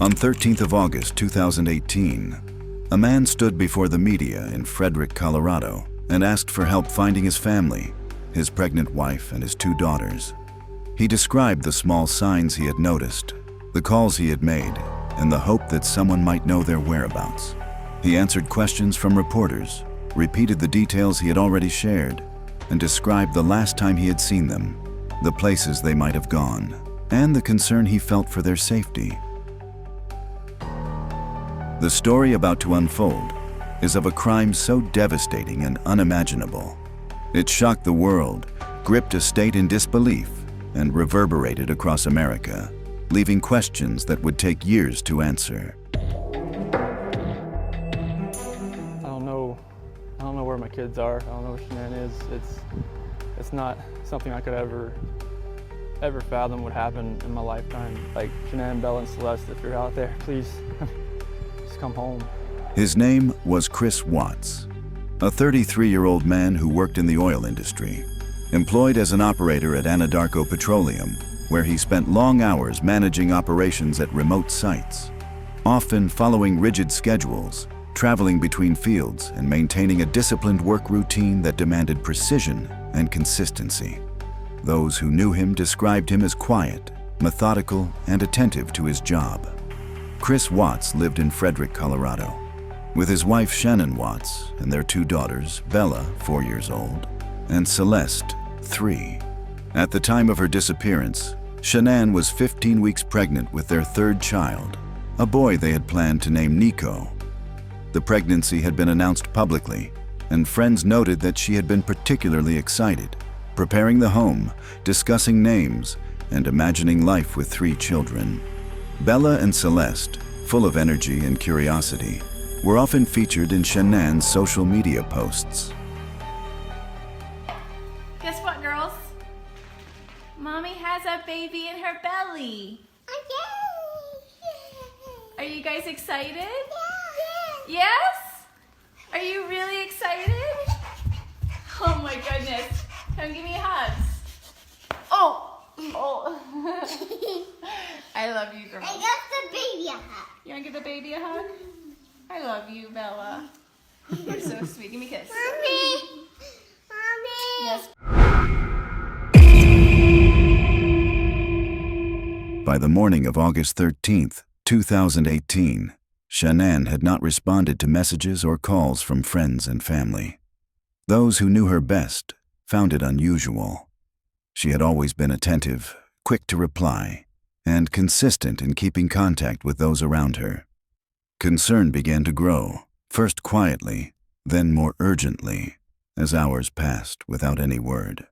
On 13th of August 2018, a man stood before the media in Frederick, Colorado, and asked for help finding his family, his pregnant wife and his 2 daughters. He described the small signs he had noticed, the calls he had made, and the hope that someone might know their whereabouts. He answered questions from reporters, repeated the details he had already shared, and described the last time he had seen them, the places they might have gone, and the concern he felt for their safety. The story about to unfold is of a crime so devastating and unimaginable. It shocked the world, gripped a state in disbelief, and reverberated across America, leaving questions that would take years to answer. I don't know where my kids are. I don't know where Shanann is. It's not something I could ever fathom would happen in my lifetime. Like, Shanann, Bella, and Celeste, if you're out there, please, just come home. His name was Chris Watts, a 33-year-old man who worked in the oil industry, employed as an operator at Anadarko Petroleum, where he spent long hours managing operations at remote sites, often following rigid schedules, traveling between fields, and maintaining a disciplined work routine that demanded precision and consistency. Those who knew him described him as quiet, methodical, and attentive to his job. Chris Watts lived in Frederick, Colorado, with his wife Shanann Watts and their 2 daughters, Bella, 4 years old, and Celeste, 3. At the time of her disappearance, Shanann was 15 weeks pregnant with their 3rd child, a boy they had planned to name Nico. The pregnancy had been announced publicly, and friends noted that she had been particularly excited, preparing the home, discussing names, and imagining life with 3 children. Bella and Celeste, full of energy and curiosity, were often featured in Shanann's social media posts. Guess what, girls? Mommy has a baby in her belly. Are you guys excited? Yes? Are you really excited? Oh my goodness. Come give me hugs. Oh! I love you, girls. I got the baby a hug. You want to give the baby a hug? I love you, Bella. You're so sweet. Give me a kiss. Mommy! Mommy! Yes. By the morning of August 13th, 2018, Shanann had not responded to messages or calls from friends and family. Those who knew her best found it unusual. She had always been attentive, quick to reply, and consistent in keeping contact with those around her. Concern began to grow, first quietly, then more urgently, as hours passed without any word.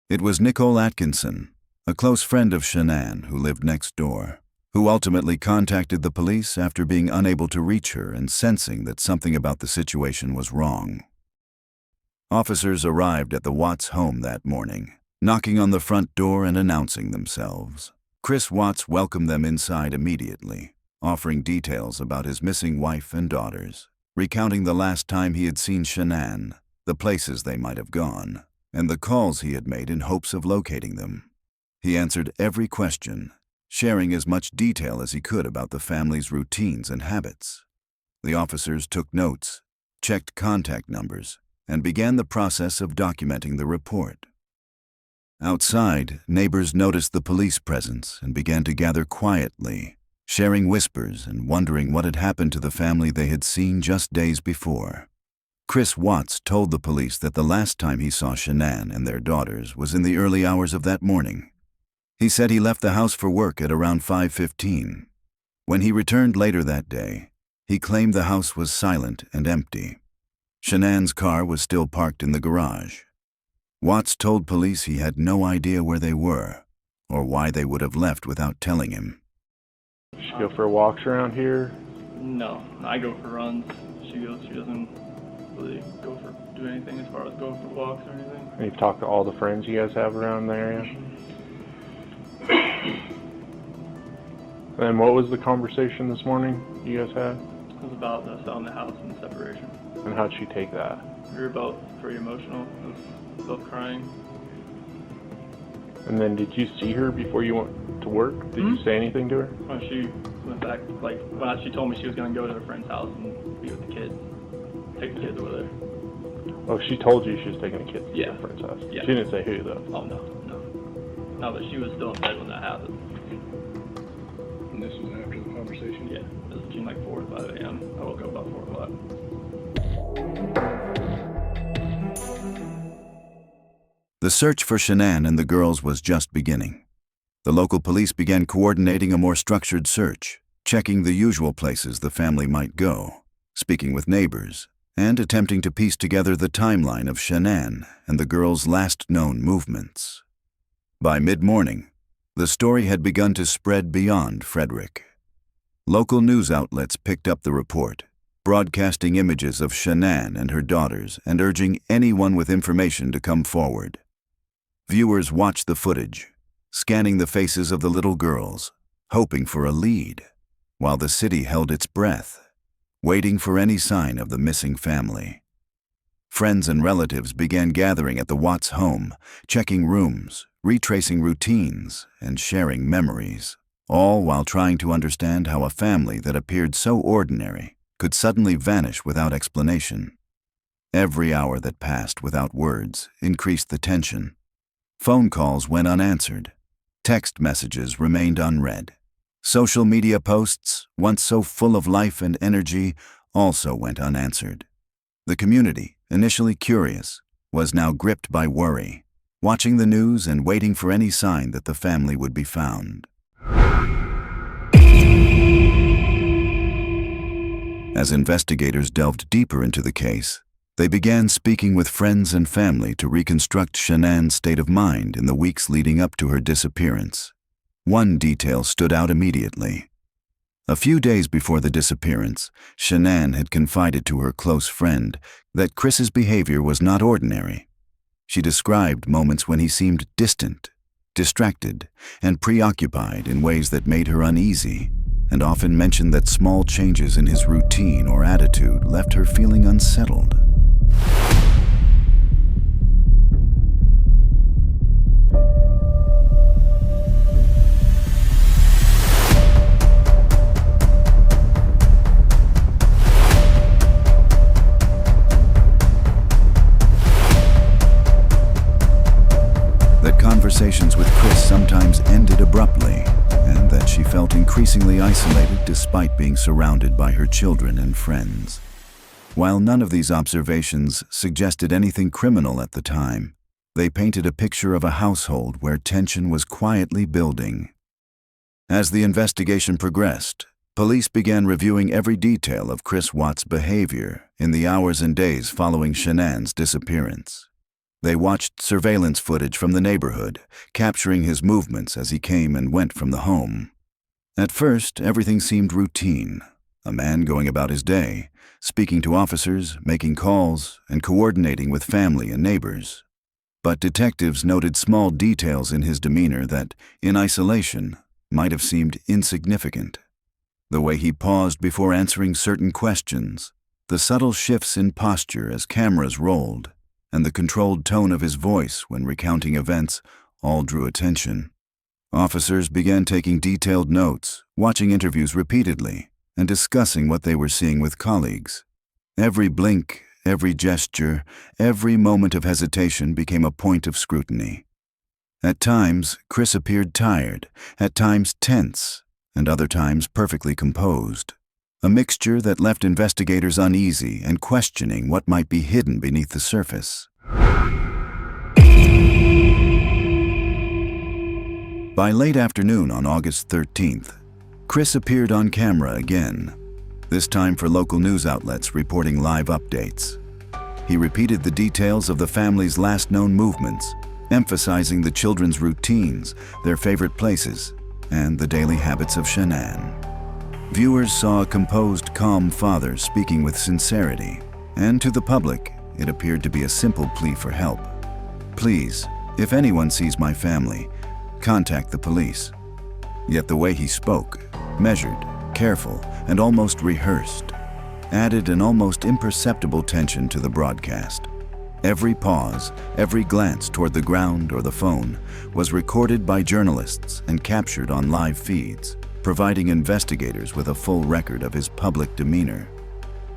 It was Nicole Atkinson, a close friend of Shanann who lived next door, who ultimately contacted the police after being unable to reach her and sensing that something about the situation was wrong. Officers arrived at the Watts home that morning, knocking on the front door and announcing themselves. Chris Watts welcomed them inside immediately, offering details about his missing wife and daughters, recounting the last time he had seen Shanann, the places they might have gone, and the calls he had made in hopes of locating them. He answered every question, sharing as much detail as he could about the family's routines and habits. The officers took notes, checked contact numbers, and began the process of documenting the report. Outside, neighbors noticed the police presence and began to gather quietly, sharing whispers and wondering what had happened to the family they had seen just days before. Chris Watts told the police that the last time he saw Shanann and their daughters was in the early hours of that morning. He said he left the house for work at around 5:15. When he returned later that day, he claimed the house was silent and empty. Shanann's car was still parked in the garage. Watts told police he had no idea where they were or why they would have left without telling him. She go for walks around here? No, I go for runs. She doesn't really do anything as far as go for walks or anything. And you've talked to all the friends you guys have around the area? And what was the conversation this morning you guys had? It was about selling the house and separation. And how'd she take that? We were both pretty emotional. We were both crying. And then did you see her before you went to work? Did you say anything to her? When she went back, like, when she told me she was going to go to her friend's house and be with the kids, take the kids with her. Oh, she told you she was taking the kids to Yeah. her friend's house. Yeah. She didn't say who, though. Oh, no. No, but she was still in bed when that happened. And this was after the conversation? Yeah, it was between like 4 to 5 a.m. I woke up about 4 o'clock. The search for Shanann and the girls was just beginning. The local police began coordinating a more structured search, checking the usual places the family might go, speaking with neighbors, and attempting to piece together the timeline of Shanann and the girls' last known movements. By mid-morning, the story had begun to spread beyond Frederick. Local news outlets picked up the report, broadcasting images of Shanann and her daughters and urging anyone with information to come forward. Viewers watched the footage, scanning the faces of the little girls, hoping for a lead, while the city held its breath, waiting for any sign of the missing family. Friends and relatives began gathering at the Watts' home, checking rooms, retracing routines, and sharing memories, all while trying to understand how a family that appeared so ordinary could suddenly vanish without explanation. Every hour that passed without words increased the tension. Phone calls went unanswered. Text messages remained unread. Social media posts, once so full of life and energy, also went unanswered. The community, initially curious, was now gripped by worry, watching the news and waiting for any sign that the family would be found. As investigators delved deeper into the case, they began speaking with friends and family to reconstruct Shanann's state of mind in the weeks leading up to her disappearance. One detail stood out immediately. A few days before the disappearance, Shanann had confided to her close friend that Chris's behavior was not ordinary. She described moments when he seemed distant, distracted, and preoccupied in ways that made her uneasy, and often mentioned that small changes in his routine or attitude left her feeling unsettled. That conversations with Chris sometimes ended abruptly, and that she felt increasingly isolated despite being surrounded by her children and friends. While none of these observations suggested anything criminal at the time, they painted a picture of a household where tension was quietly building. As the investigation progressed, police began reviewing every detail of Chris Watts' behavior in the hours and days following Shanann's disappearance. They watched surveillance footage from the neighborhood, capturing his movements as he came and went from the home. At first, everything seemed routine. A man going about his day, speaking to officers, making calls, and coordinating with family and neighbors. But detectives noted small details in his demeanor that, in isolation, might have seemed insignificant. The way he paused before answering certain questions, the subtle shifts in posture as cameras rolled, and the controlled tone of his voice when recounting events all drew attention. Officers began taking detailed notes, watching interviews repeatedly, and discussing what they were seeing with colleagues. Every blink, every gesture, every moment of hesitation became a point of scrutiny. At times, Chris appeared tired, at times tense, and other times perfectly composed. A mixture that left investigators uneasy and questioning what might be hidden beneath the surface. By late afternoon on August 13th, Chris appeared on camera again, this time for local news outlets reporting live updates. He repeated the details of the family's last known movements, emphasizing the children's routines, their favorite places, and the daily habits of Shanann. Viewers saw a composed, calm father speaking with sincerity, and to the public, it appeared to be a simple plea for help. "Please, if anyone sees my family, contact the police." Yet the way he spoke, measured, careful, and almost rehearsed, added an almost imperceptible tension to the broadcast. Every pause, every glance toward the ground or the phone was recorded by journalists and captured on live feeds, providing investigators with a full record of his public demeanor.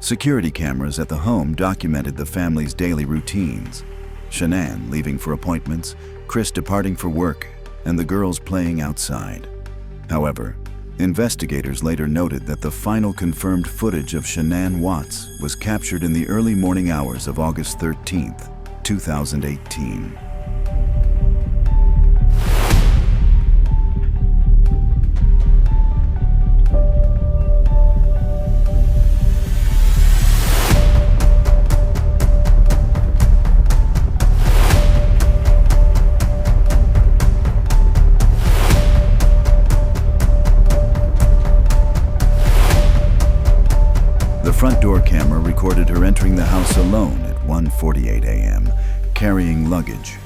Security cameras at the home documented the family's daily routines: Shanann leaving for appointments, Chris departing for work, and the girls playing outside. However, investigators later noted that the final confirmed footage of Shanann Watts was captured in the early morning hours of August 13, 2018. The front door camera recorded her entering the house alone at 1:48 a.m., carrying luggage.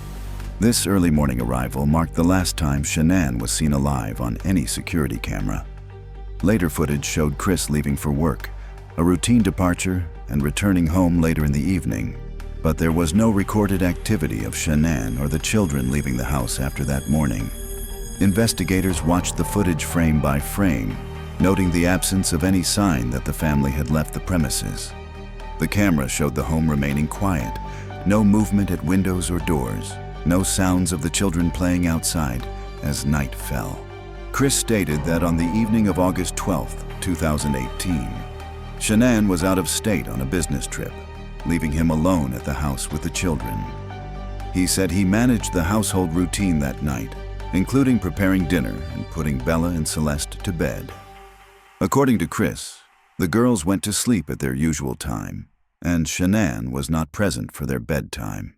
This early morning arrival marked the last time Shanann was seen alive on any security camera. Later footage showed Chris leaving for work, a routine departure, and returning home later in the evening. But there was no recorded activity of Shanann or the children leaving the house after that morning. Investigators watched the footage frame by frame, noting the absence of any sign that the family had left the premises. The camera showed the home remaining quiet, no movement at windows or doors, no sounds of the children playing outside as night fell. Chris stated that on the evening of August 12, 2018, Shanann was out of state on a business trip, leaving him alone at the house with the children. He said he managed the household routine that night, including preparing dinner and putting Bella and Celeste to bed. According to Chris, the girls went to sleep at their usual time, and Shanann was not present for their bedtime.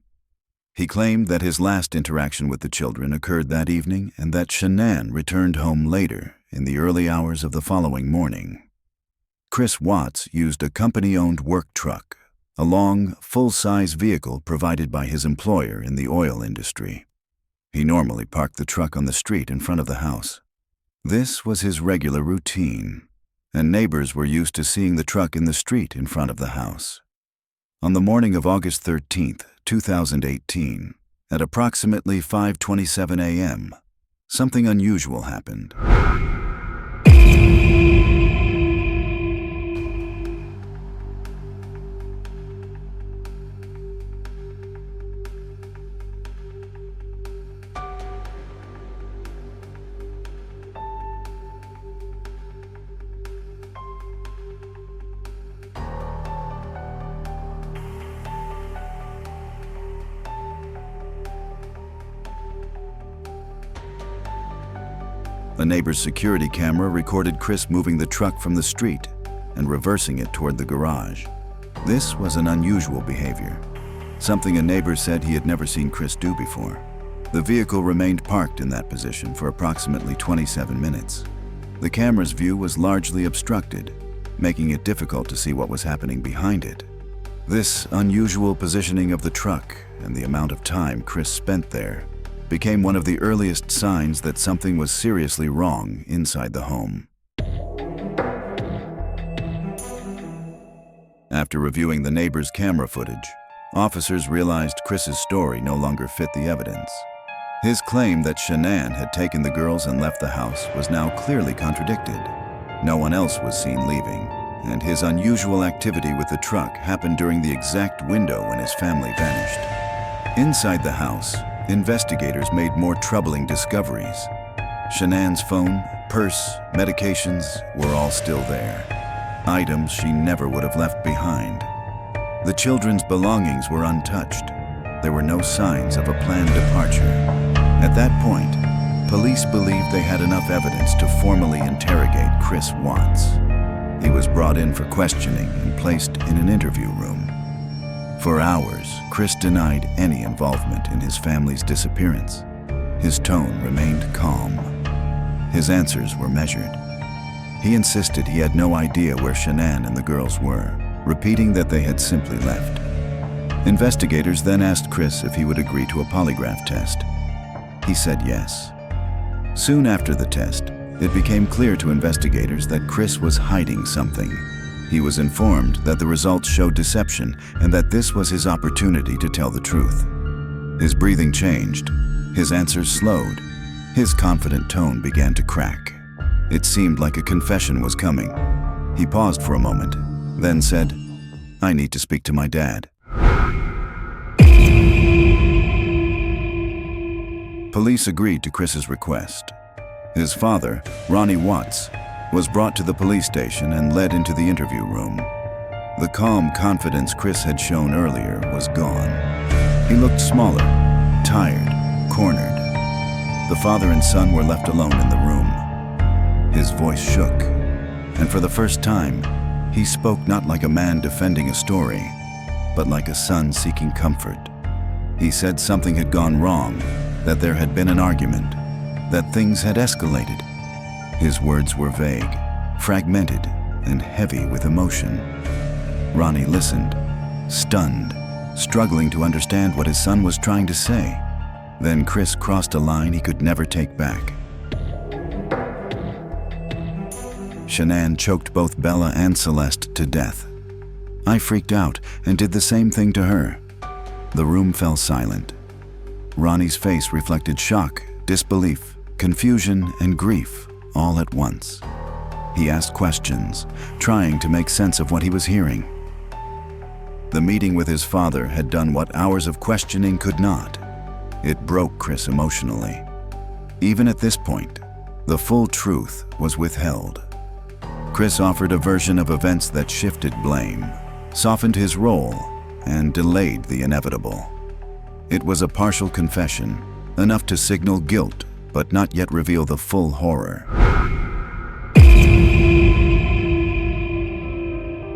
He claimed that his last interaction with the children occurred that evening and that Shanann returned home later in the early hours of the following morning. Chris Watts used a company-owned work truck, a long, full-size vehicle provided by his employer in the oil industry. He normally parked the truck on the street in front of the house. This was his regular routine, and neighbors were used to seeing the truck in the street in front of the house. On the morning of August 13, 2018, at approximately 5:27 a.m., something unusual happened. A neighbor's security camera recorded Chris moving the truck from the street and reversing it toward the garage. This was an unusual behavior, something a neighbor said he had never seen Chris do before. The vehicle remained parked in that position for approximately 27 minutes. The camera's view was largely obstructed, making it difficult to see what was happening behind it. This unusual positioning of the truck and the amount of time Chris spent there became one of the earliest signs that something was seriously wrong inside the home. After reviewing the neighbor's camera footage, officers realized Chris's story no longer fit the evidence. His claim that Shanann had taken the girls and left the house was now clearly contradicted. No one else was seen leaving, and his unusual activity with the truck happened during the exact window when his family vanished. Inside the house, investigators made more troubling discoveries. Shanann's phone, purse, medications were all still there, items she never would have left behind. The children's belongings were untouched. There were no signs of a planned departure. At that point, police believed they had enough evidence to formally interrogate Chris Watts. He was brought in for questioning and placed in an interview room. For hours, Chris denied any involvement in his family's disappearance. His tone remained calm. His answers were measured. He insisted he had no idea where Shanann and the girls were, repeating that they had simply left. Investigators then asked Chris if he would agree to a polygraph test. He said yes. Soon after the test, it became clear to investigators that Chris was hiding something. He was informed that the results showed deception and that this was his opportunity to tell the truth. His breathing changed. His answers slowed. His confident tone began to crack. It seemed like a confession was coming. He paused for a moment, then said, "I need to speak to my dad." Police agreed to Chris's request. His father, Ronnie Watts, was brought to the police station and led into the interview room. The calm confidence Chris had shown earlier was gone. He looked smaller, tired, cornered. The father and son were left alone in the room. His voice shook, and for the first time, he spoke not like a man defending a story, but like a son seeking comfort. He said something had gone wrong, that there had been an argument, that things had escalated. His words were vague, fragmented, and heavy with emotion. Ronnie listened, stunned, struggling to understand what his son was trying to say. Then Chris crossed a line he could never take back. Shanann choked both Bella and Celeste to death. I freaked out and did the same thing to her. The room fell silent. Ronnie's face reflected shock, disbelief, confusion, and grief all at once. He asked questions, trying to make sense of what he was hearing. The meeting with his father had done what hours of questioning could not. It broke Chris emotionally. Even at this point, the full truth was withheld. Chris offered a version of events that shifted blame, softened his role, and delayed the inevitable. It was a partial confession, enough to signal guilt, but not yet reveal the full horror.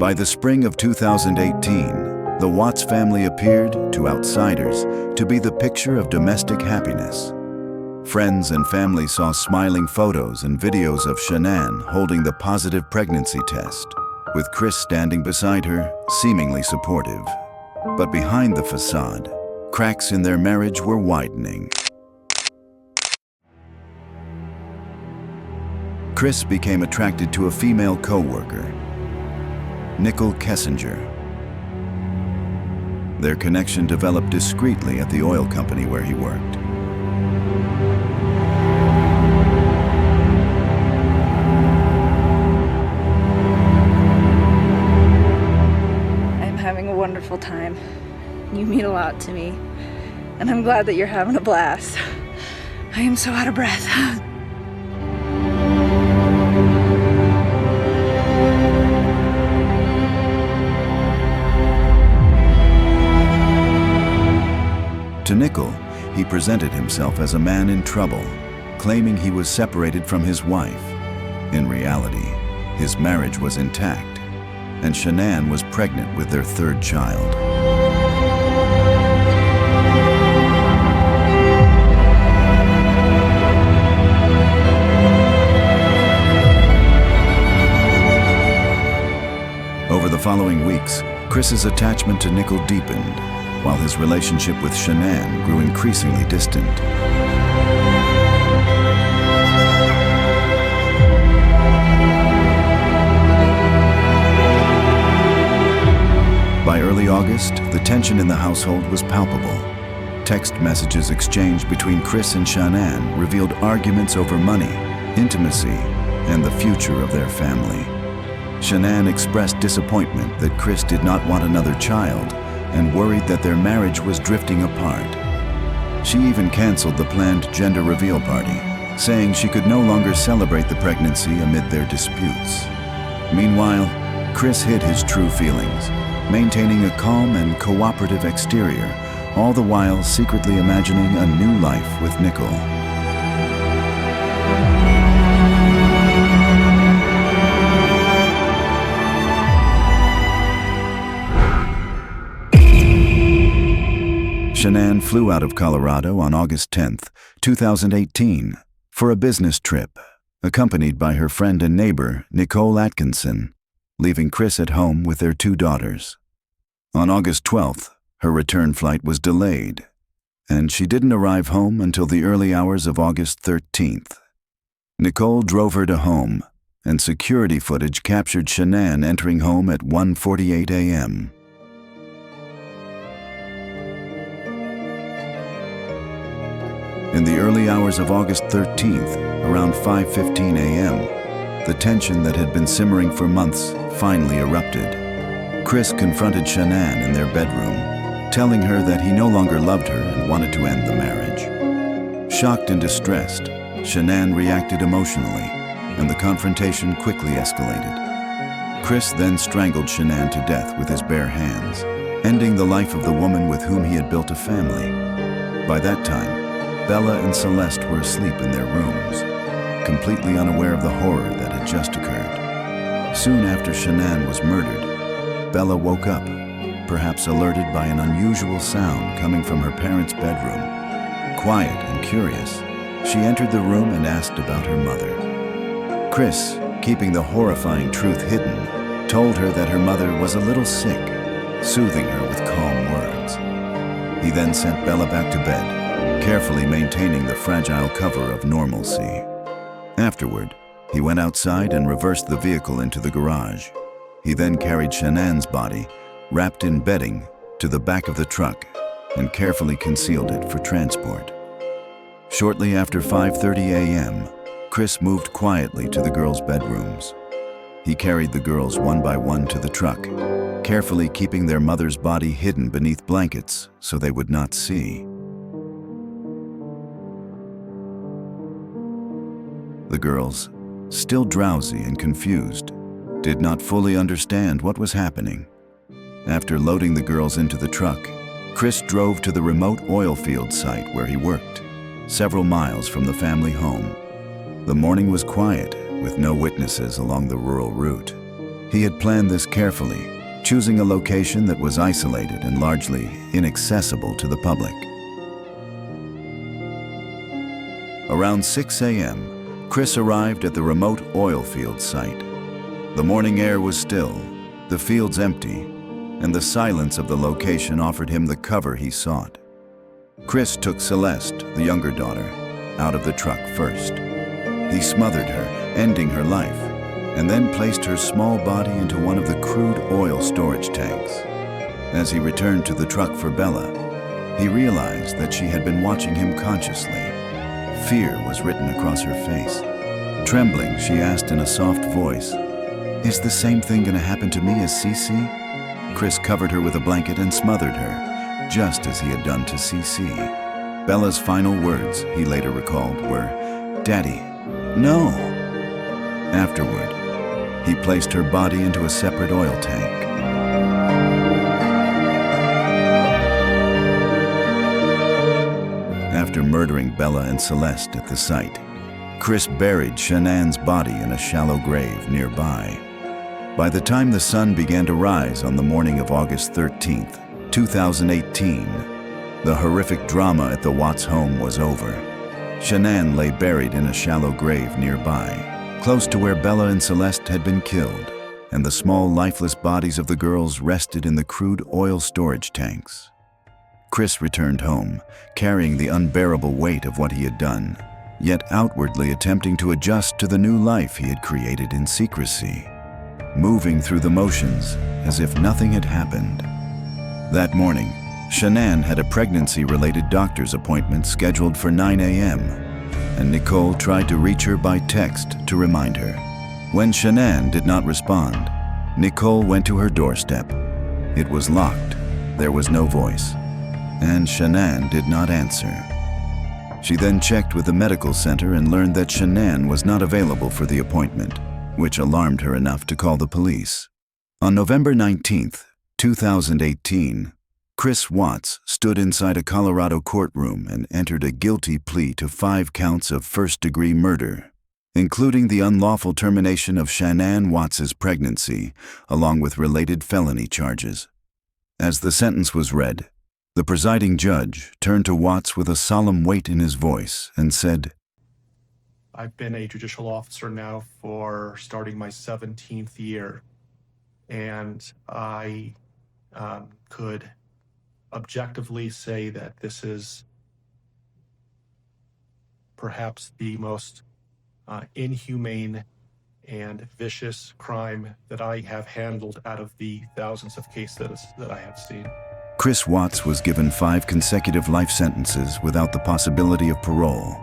By the spring of 2018, the Watts family appeared, to outsiders, to be the picture of domestic happiness. Friends and family saw smiling photos and videos of Shanann holding the positive pregnancy test, with Chris standing beside her, seemingly supportive. But behind the facade, cracks in their marriage were widening. Chris became attracted to a female co-worker, Nicole Kessinger. Their connection developed discreetly at the oil company where he worked. I'm having a wonderful time. You mean a lot to me, and I'm glad that you're having a blast. I am so out of breath. To Nicole, he presented himself as a man in trouble, claiming he was separated from his wife. In reality, his marriage was intact, and Shanann was pregnant with their third child. Over the following weeks, Chris's attachment to Nicole deepened, while his relationship with Shanann grew increasingly distant. By early August, the tension in the household was palpable. Text messages exchanged between Chris and Shanann revealed arguments over money, intimacy, and the future of their family. Shanann expressed disappointment that Chris did not want another child and worried that their marriage was drifting apart. She even canceled the planned gender reveal party, saying she could no longer celebrate the pregnancy amid their disputes. Meanwhile, Chris hid his true feelings, maintaining a calm and cooperative exterior, all the while secretly imagining a new life with Nicole. Shanann flew out of Colorado on August 10th, 2018, for a business trip, accompanied by her friend and neighbor, Nicole Atkinson, leaving Chris at home with their two daughters. On August 12th, her return flight was delayed, and she didn't arrive home until the early hours of August 13th. Nicole drove her to home, and security footage captured Shanann entering home at 1:48 a.m. In the early hours of August 13th, around 5:15 a.m., the tension that had been simmering for months finally erupted. Chris confronted Shanann in their bedroom, telling her that he no longer loved her and wanted to end the marriage. Shocked and distressed, Shanann reacted emotionally, and the confrontation quickly escalated. Chris then strangled Shanann to death with his bare hands, ending the life of the woman with whom he had built a family. By that time, Bella and Celeste were asleep in their rooms, completely unaware of the horror that had just occurred. Soon after Shanann was murdered, Bella woke up, perhaps alerted by an unusual sound coming from her parents' bedroom. Quiet and curious, she entered the room and asked about her mother. Chris, keeping the horrifying truth hidden, told her that her mother was a little sick, soothing her with calm words. He then sent Bella back to bed, carefully maintaining the fragile cover of normalcy. Afterward, he went outside and reversed the vehicle into the garage. He then carried Shanann's body, wrapped in bedding, to the back of the truck and carefully concealed it for transport. Shortly after 5:30 a.m., Chris moved quietly to the girls' bedrooms. He carried the girls one by one to the truck, carefully keeping their mother's body hidden beneath blankets so they would not see. The girls, still drowsy and confused, did not fully understand what was happening. After loading the girls into the truck, Chris drove to the remote oil field site where he worked, several miles from the family home. The morning was quiet, with no witnesses along the rural route. He had planned this carefully, choosing a location that was isolated and largely inaccessible to the public. Around 6 a.m., Chris arrived at the remote oil field site. The morning air was still, the fields empty, and the silence of the location offered him the cover he sought. Chris took Celeste, the younger daughter, out of the truck first. He smothered her, ending her life, and then placed her small body into one of the crude oil storage tanks. As he returned to the truck for Bella, he realized that she had been watching him consciously. Fear was written across her face. Trembling, she asked in a soft voice, "Is the same thing going to happen to me as Cece?" Chris covered her with a blanket and smothered her, just as he had done to Cece. Bella's final words, he later recalled, were, "Daddy, no." Afterward, he placed her body into a separate oil tank. After murdering Bella and Celeste at the site, Chris buried Shanann's body in a shallow grave nearby. By the time the sun began to rise on the morning of August 13th, 2018, the horrific drama at the Watts home was over. Shanann lay buried in a shallow grave nearby, close to where Bella and Celeste had been killed, and the small lifeless bodies of the girls rested in the crude oil storage tanks. Chris returned home, carrying the unbearable weight of what he had done, yet outwardly attempting to adjust to the new life he had created in secrecy, moving through the motions as if nothing had happened. That morning, Shanann had a pregnancy-related doctor's appointment scheduled for 9 a.m., and Nicole tried to reach her by text to remind her. When Shanann did not respond, Nicole went to her doorstep. It was locked, there was no voice, and Shanann did not answer. She then checked with the medical center and learned that Shanann was not available for the appointment, which alarmed her enough to call the police. On November 19th, 2018, Chris Watts stood inside a Colorado courtroom and entered a guilty plea to 5 counts of first-degree murder, including the unlawful termination of Shanann Watts's pregnancy, along with related felony charges. As the sentence was read, the presiding judge turned to Watts with a solemn weight in his voice and said, "I've been a judicial officer now for starting my 17th year, and I could objectively say that this is perhaps the most inhumane and vicious crime that I have handled out of the thousands of cases that I have seen. Chris Watts was given 5 consecutive life sentences without the possibility of parole,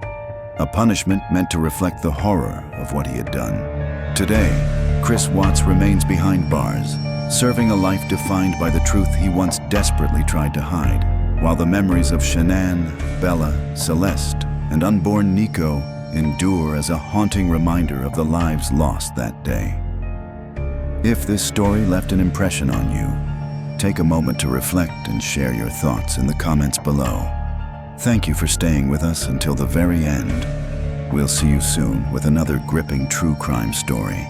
a punishment meant to reflect the horror of what he had done. Today, Chris Watts remains behind bars, serving a life defined by the truth he once desperately tried to hide, while the memories of Shanann, Bella, Celeste, and unborn Nico endure as a haunting reminder of the lives lost that day. If this story left an impression on you, take a moment to reflect and share your thoughts in the comments below. Thank you for staying with us until the very end. We'll see you soon with another gripping true crime story.